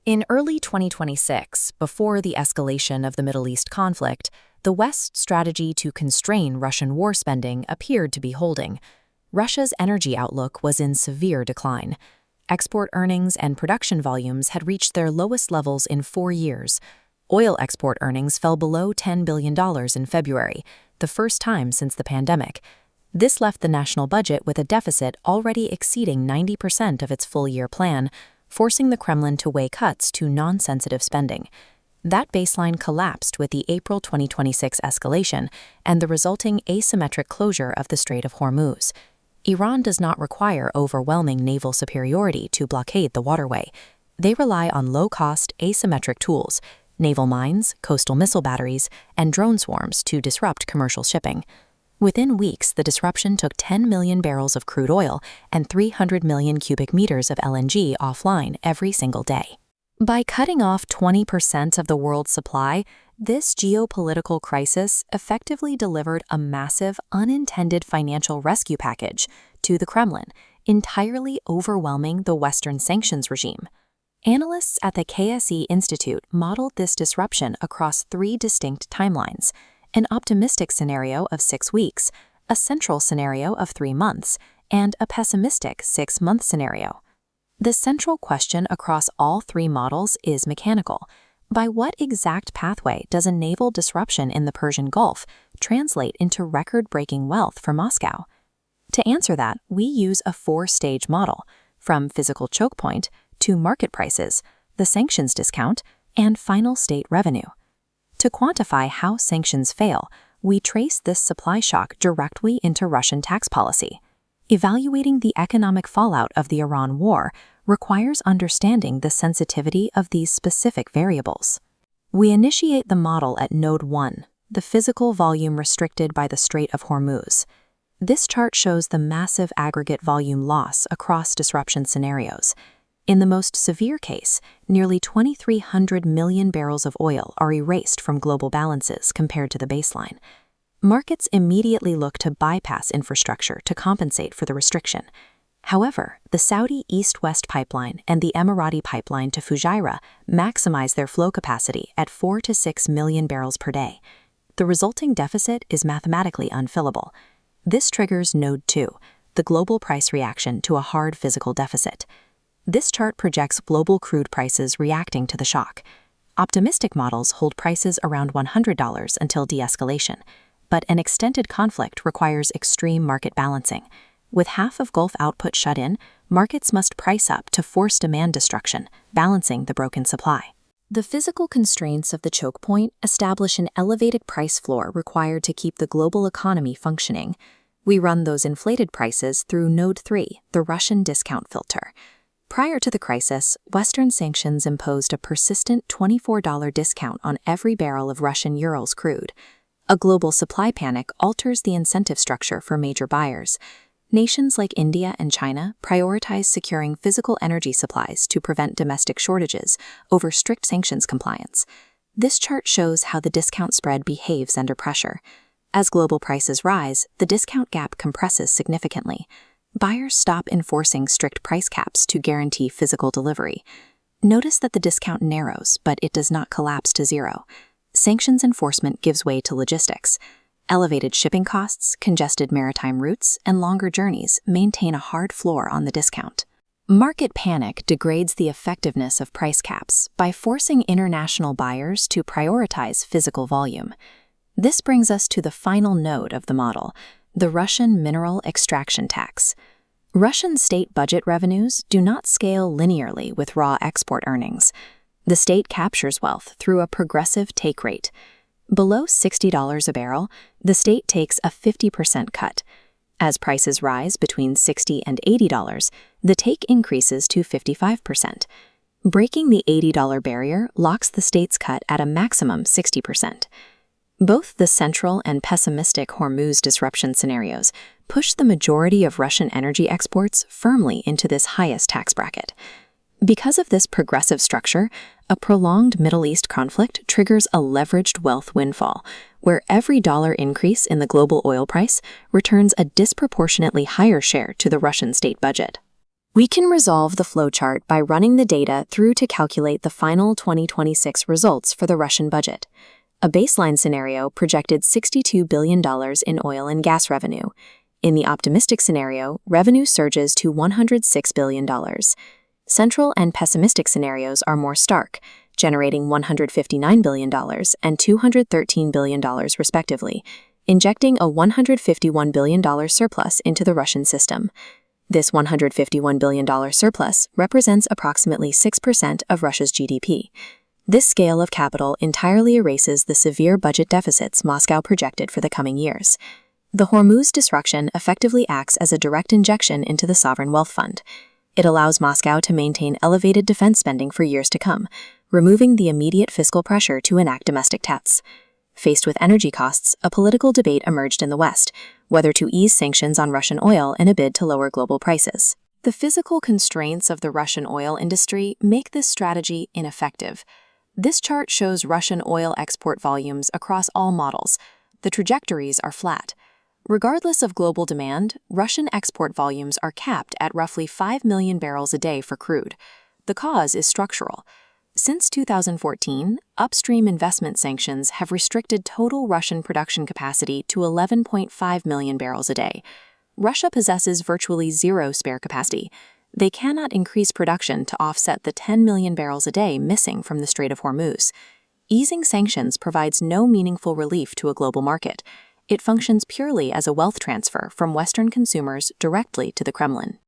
In early 2026, before the escalation of the Middle East conflict, the West's strategy to constrain Russian war spending appeared to be holding. Russia's energy outlook was in severe decline. Export earnings and production volumes had reached their lowest levels in 4 years. Oil export earnings fell below $10 billion in February, the first time since the pandemic. This left the national budget with a deficit already exceeding 90% of its full-year plan, forcing the Kremlin to weigh cuts to non-sensitive spending. That baseline collapsed with the April 2026 escalation and the resulting asymmetric closure of the Strait of Hormuz. Iran does not require overwhelming naval superiority to blockade the waterway. They rely on low-cost, asymmetric tools, naval mines, coastal missile batteries, and drone swarms to disrupt commercial shipping. Within weeks, the disruption took 10 million barrels of crude oil and 300 million cubic meters of LNG offline every single day. By cutting off 20% of the world's supply, this geopolitical crisis effectively delivered a massive, unintended financial rescue package to the Kremlin, entirely overwhelming the Western sanctions regime. Analysts at the KSE Institute modeled this disruption across 3 distinct timelines: an optimistic scenario of 6 weeks, a central scenario of 3 months, and a pessimistic 6-month scenario. The central question across all 3 models is mechanical. By what exact pathway does a naval disruption in the Persian Gulf translate into record-breaking wealth for Moscow? To answer that, we use a 4-stage model, from physical choke point to market prices, the sanctions discount, and final state revenue. To quantify how sanctions fail, we trace this supply shock directly into Russian tax policy. Evaluating the economic fallout of the Iran war requires understanding the sensitivity of these specific variables. We initiate the model at Node 1, the physical volume restricted by the Strait of Hormuz. This chart shows the massive aggregate volume loss across disruption scenarios. In the most severe case, nearly 2,300 million barrels of oil are erased from global balances compared to the baseline. Markets immediately look to bypass infrastructure to compensate for the restriction. However, the Saudi East-West pipeline and the Emirati pipeline to Fujairah maximize their flow capacity at 4 to 6 million barrels per day. The resulting deficit is mathematically unfillable. This triggers Node 2, the global price reaction to a hard physical deficit. This chart projects global crude prices reacting to the shock. Optimistic models hold prices around $100 until de-escalation, but an extended conflict requires extreme market balancing. With half of Gulf output shut in, markets must price up to force demand destruction, balancing the broken supply. The physical constraints of the choke point establish an elevated price floor required to keep the global economy functioning. We run those inflated prices through Node 3, the Russian discount filter. Prior to the crisis, Western sanctions imposed a persistent $24 discount on every barrel of Russian Urals crude. A global supply panic alters the incentive structure for major buyers. Nations like India and China prioritize securing physical energy supplies to prevent domestic shortages over strict sanctions compliance. This chart shows how the discount spread behaves under pressure. As global prices rise, the discount gap compresses significantly. Buyers stop enforcing strict price caps to guarantee physical delivery. Notice that the discount narrows, but it does not collapse to zero. Sanctions enforcement gives way to logistics. Elevated shipping costs, congested maritime routes, and longer journeys maintain a hard floor on the discount. Market panic degrades the effectiveness of price caps by forcing international buyers to prioritize physical volume. This brings us to the final node of the model, the Russian mineral extraction tax. Russian state budget revenues do not scale linearly with raw export earnings. The state captures wealth through a progressive take rate. Below $60 a barrel, the state takes a 50% cut. As prices rise between $60 and $80, the take increases to 55%. Breaking the $80 barrier locks the state's cut at a maximum 60%. Both the central and pessimistic Hormuz disruption scenarios push the majority of Russian energy exports firmly into this highest tax bracket. Because of this progressive structure, a prolonged Middle East conflict triggers a leveraged wealth windfall, where every dollar increase in the global oil price returns a disproportionately higher share to the Russian state budget. We can resolve the flowchart by running the data through to calculate the final 2026 results for the Russian budget. A baseline scenario projected $62 billion in oil and gas revenue. In the optimistic scenario, revenue surges to $106 billion. Central and pessimistic scenarios are more stark, generating $159 billion and $213 billion respectively, injecting a $151 billion surplus into the Russian system. This $151 billion surplus represents approximately 6% of Russia's GDP. This scale of capital entirely erases the severe budget deficits Moscow projected for the coming years. The Hormuz disruption effectively acts as a direct injection into the sovereign wealth fund. It allows Moscow to maintain elevated defense spending for years to come, removing the immediate fiscal pressure to enact domestic debts. Faced with energy costs, a political debate emerged in the West, whether to ease sanctions on Russian oil in a bid to lower global prices. The physical constraints of the Russian oil industry make this strategy ineffective. This chart shows Russian oil export volumes across all models. The trajectories are flat. Regardless of global demand, Russian export volumes are capped at roughly 5 million barrels a day for crude. The cause is structural. Since 2014, upstream investment sanctions have restricted total Russian production capacity to 11.5 million barrels a day. Russia possesses virtually zero spare capacity. They cannot increase production to offset the 10 million barrels a day missing from the Strait of Hormuz. Easing sanctions provides no meaningful relief to a global market. It functions purely as a wealth transfer from Western consumers directly to the Kremlin.